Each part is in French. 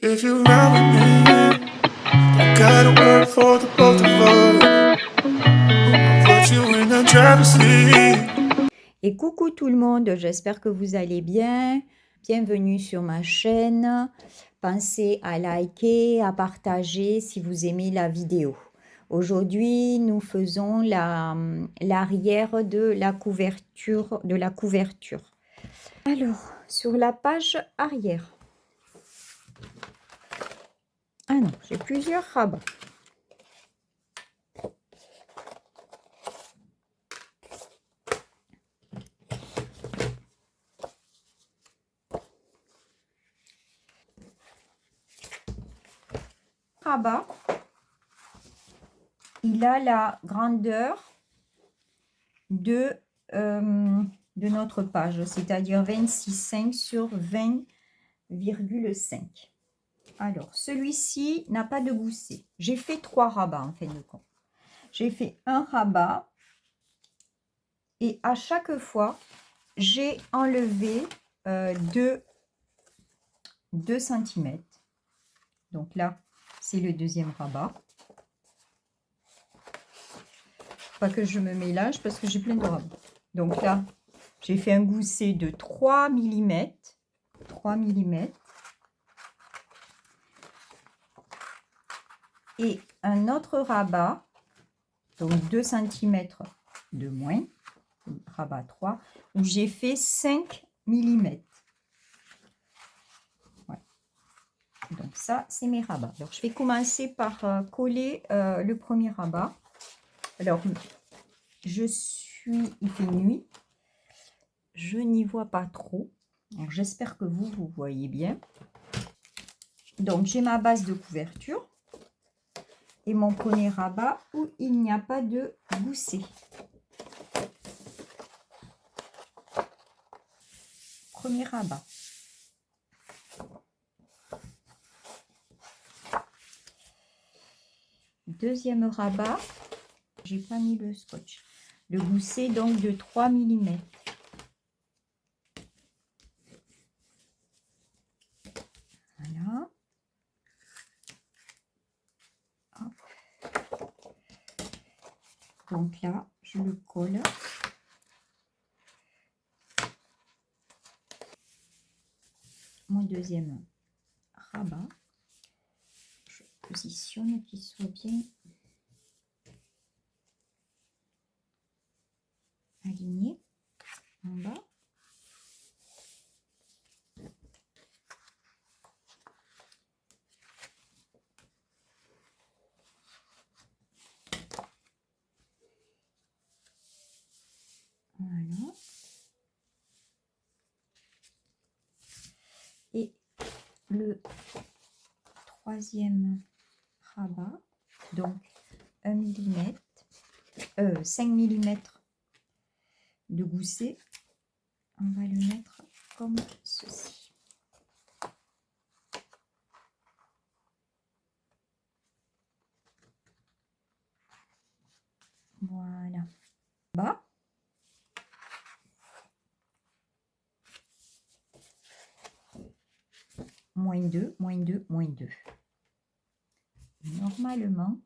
If you ride with me, I gotta work for the both of us. I'll put you in the driver's seat. Et coucou tout le monde, j'espère que vous allez bien. Bienvenue sur ma chaîne. Pensez à liker, à partager si vous aimez la vidéo. Aujourd'hui, nous faisons l'arrière de la couverture. Alors, sur la page arrière. Ah non, j'ai plusieurs rabats. Rabat, il a la grandeur de notre page, c'est-à-dire 26,5 sur 20,5. Alors, celui-ci n'a pas de gousset. J'ai fait 3 rabats en fin de compte. J'ai fait un rabat et à chaque fois, j'ai enlevé 2 cm. Donc là, c'est le deuxième rabat. Pas que je me mélange parce que j'ai plein de rabats. Donc là, j'ai fait un gousset de 3 mm. 3 mm. Et un autre rabat, donc 2 cm de moins, rabat 3, où j'ai fait 5 mm. Ouais. Donc ça, c'est mes rabats. Alors, je vais commencer par coller le premier rabat. Alors, il fait nuit. Je n'y vois pas trop. J'espère que vous voyez bien. Donc, j'ai ma base de couverture. Et mon premier rabat où il n'y a pas de gousset. Premier rabat. Deuxième rabat. J'ai pas mis le scotch. Le gousset donc de 3 mm. Voilà. Hop. Donc là, je le colle. Mon deuxième rabat. Je positionne qu'il soit bien aligné en bas. Voilà. Et le troisième rabat, donc 1 mm, 5 mm de gousset, on va le mettre comme ceci. Voilà. Bas. Moins 2, moins 2, moins 2. Normalement,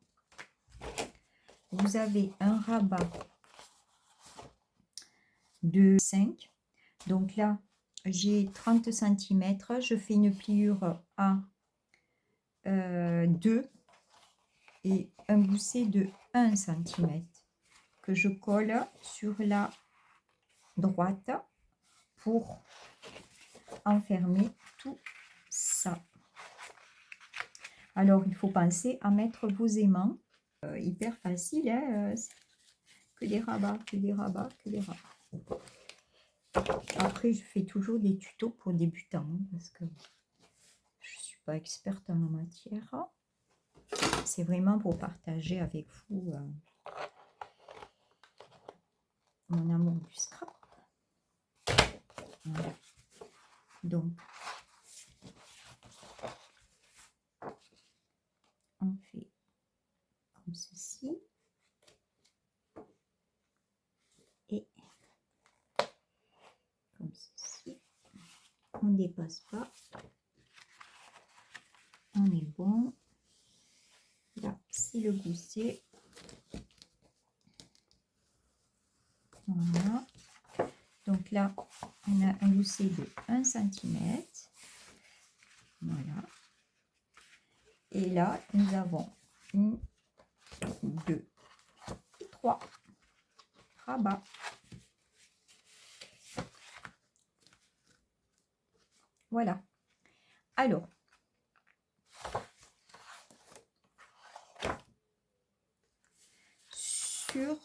vous avez un rabat de 5. Donc là, j'ai 30 cm. Je fais une pliure à 2 et un gousset de 1 cm que je colle sur la droite pour enfermer tout ça. Alors, il faut penser à mettre vos aimants. Hyper facile, hein, que des rabats, que des rabats, que des rabats. Après, je fais toujours des tutos pour débutants parce que je ne suis pas experte en la matière. C'est vraiment pour partager avec vous mon amour du scrap. Voilà. Donc, on fait comme ceci. Et comme ceci. On ne dépasse pas. on est bon. Là, c'est le gousset. Voilà. Donc là, on a un gousset de 1 cm. Voilà. Et là, nous avons 1, 2 et 3 rabats. Voilà. Alors, sur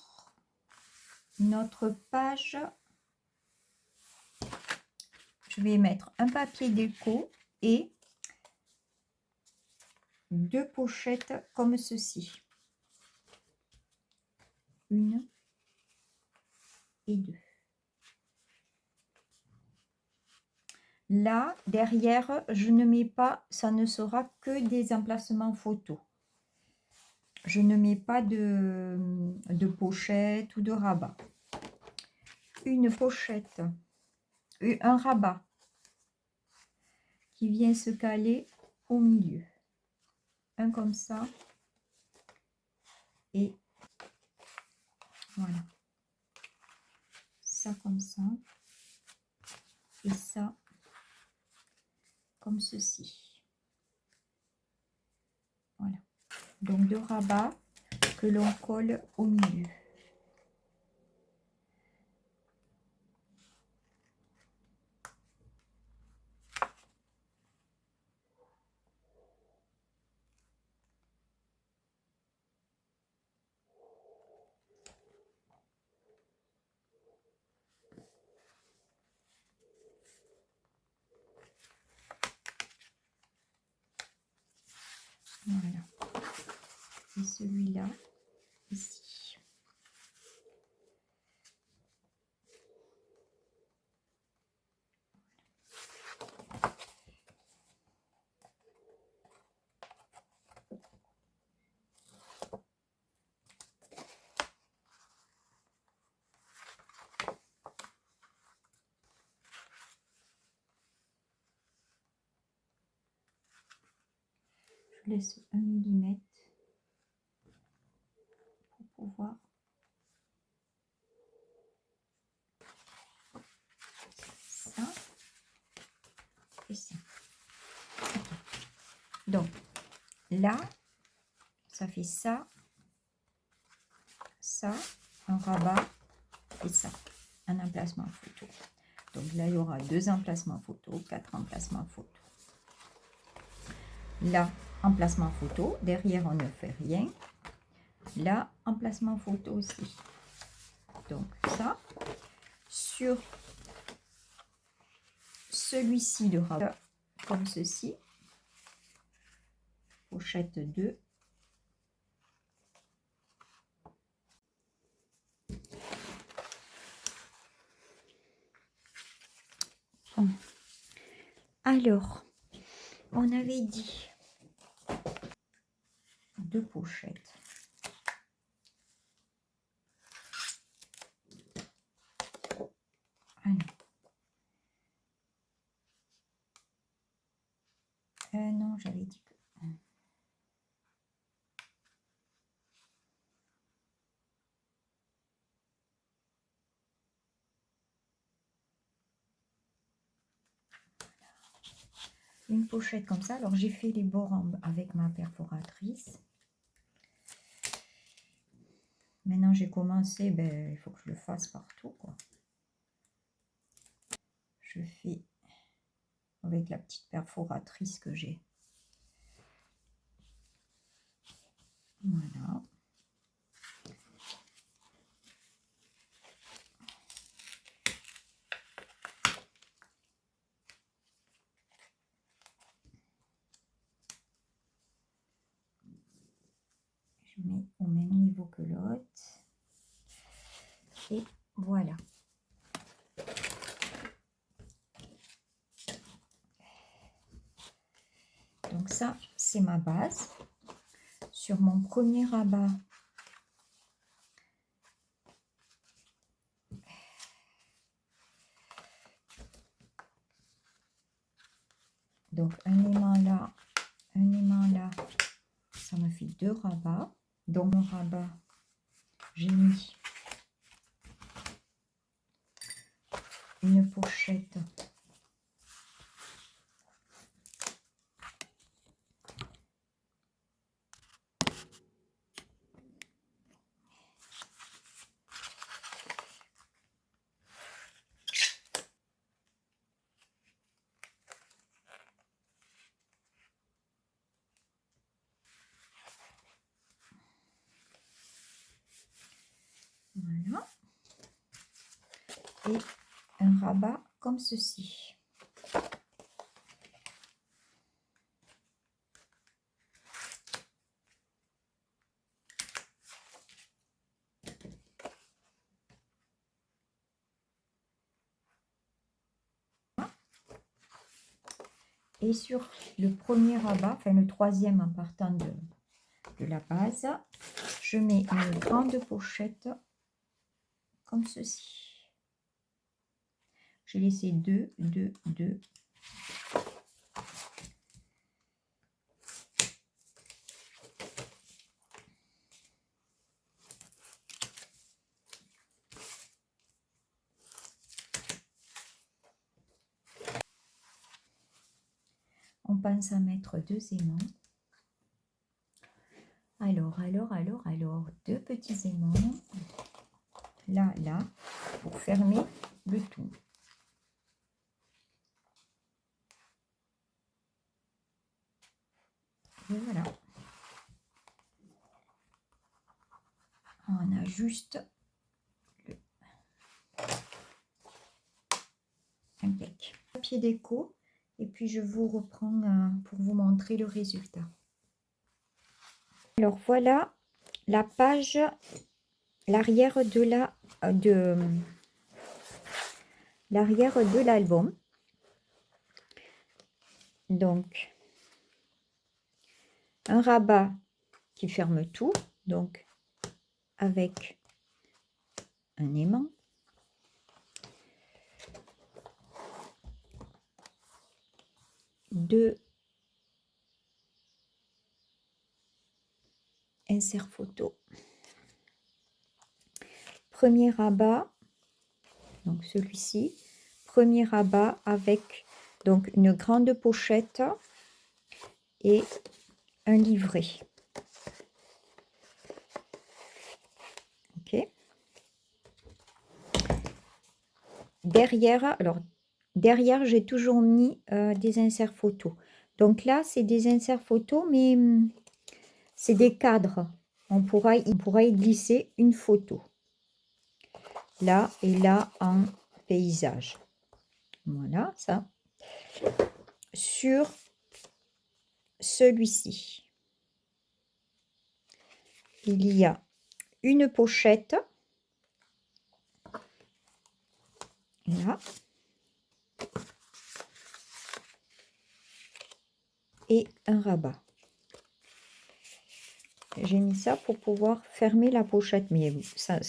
notre page, je vais mettre un papier déco et 2 pochettes comme ceci. 1 et 2. Là, derrière, je ne mets pas, ça ne sera que des emplacements photos. Je ne mets pas de pochette ou de rabat. Une pochette, un rabat qui vient se caler au milieu. Un comme ça. Et voilà. Ça comme ça. Et ça comme ceci. Voilà. Donc 2 rabats que l'on colle au milieu. Voilà. Et celui-là, ici. Je laisse 1 mm pour pouvoir ça et ça. Donc là, ça fait ça, ça, un rabat et ça, un emplacement photo. Donc là, il y aura 2 emplacements photo, 4 emplacements photo. Là, emplacement photo, derrière on ne fait rien. Là, emplacement photo aussi. Donc ça, sur celui-ci, le rabat, comme ceci, pochette 2. Bon. Alors, on avait dit 2 pochettes. Ah non. Non, j'avais dit que... Une pochette comme ça. Alors, j'ai fait les bords avec ma perforatrice. Maintenant, j'ai commencé, ben, il faut que je le fasse partout, quoi. Je fais avec la petite perforatrice que j'ai. Voilà. Je mets au même niveau que l'autre. Et voilà. Donc ça, c'est ma base. Sur mon premier rabat, donc un aimant là, un aimant fait 2 rabats. Dans mon rabat, j'ai mis une pochette voilà, et un rabat comme ceci. Et sur le premier rabat, enfin le troisième en partant de la base, je mets une grande pochette comme ceci. J'ai laissé 2, 2, 2. On pense à mettre 2 aimants. Alors, 2 petits aimants. Là, là, pour fermer le tout. Et voilà. On ajuste le impec. Papier déco. Et puis, je vous reprends pour vous montrer le résultat. Alors, voilà la page, l'arrière de l'album. Donc, un rabat qui ferme tout, donc avec un aimant. Deux inserts photo. Premier rabat, donc celui-ci. Premier rabat avec donc une grande pochette et un livret. Ok. Derrière, alors derrière, j'ai toujours mis des inserts photos. Donc là, c'est des inserts photos, mais c'est des cadres. Il pourra y glisser une photo. Là et là en paysage. Voilà, ça. Sur celui-ci, il y a une pochette. Là. Et un rabat. J'ai mis ça pour pouvoir fermer la pochette, mais ça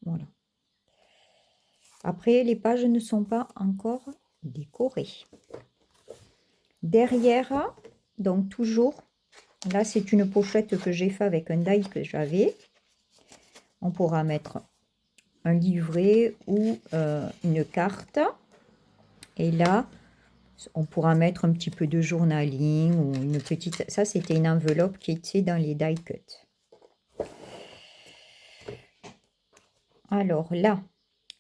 voilà. Après, les pages ne sont pas encore décorées. Derrière, donc toujours, là c'est une pochette que j'ai fait avec un die que j'avais. On pourra mettre un livret ou une carte. Et là, on pourra mettre un petit peu de journaling ou une petite... Ça, c'était une enveloppe qui était dans les die cut. Alors là,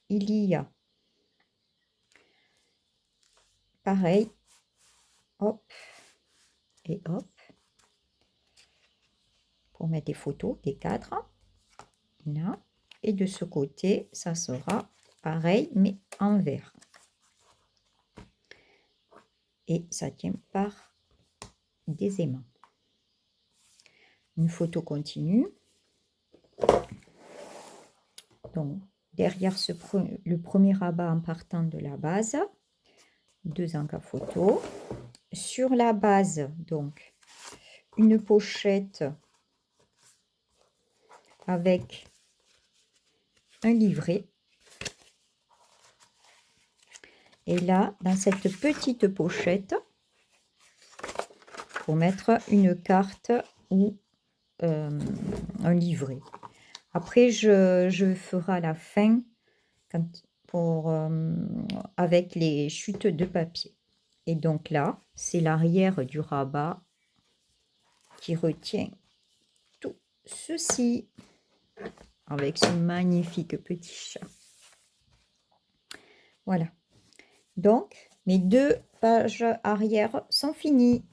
il y a... Pareil. Hop. Et hop. Pour mettre des photos, des cadres. Là. Et de ce côté, ça sera pareil, mais en vert. Et ça tient par des aimants. Une photo continue. Donc, derrière le premier rabat en partant de la base, 2 encas photo. Sur la base, donc, une pochette avec un livret. Et là, dans cette petite pochette, pour mettre une carte ou un livret. Après, je ferai à la fin avec les chutes de papier. Et donc là, c'est l'arrière du rabat qui retient tout ceci avec ce magnifique petit chat. Voilà. Donc, mes 2 pages arrière sont finies.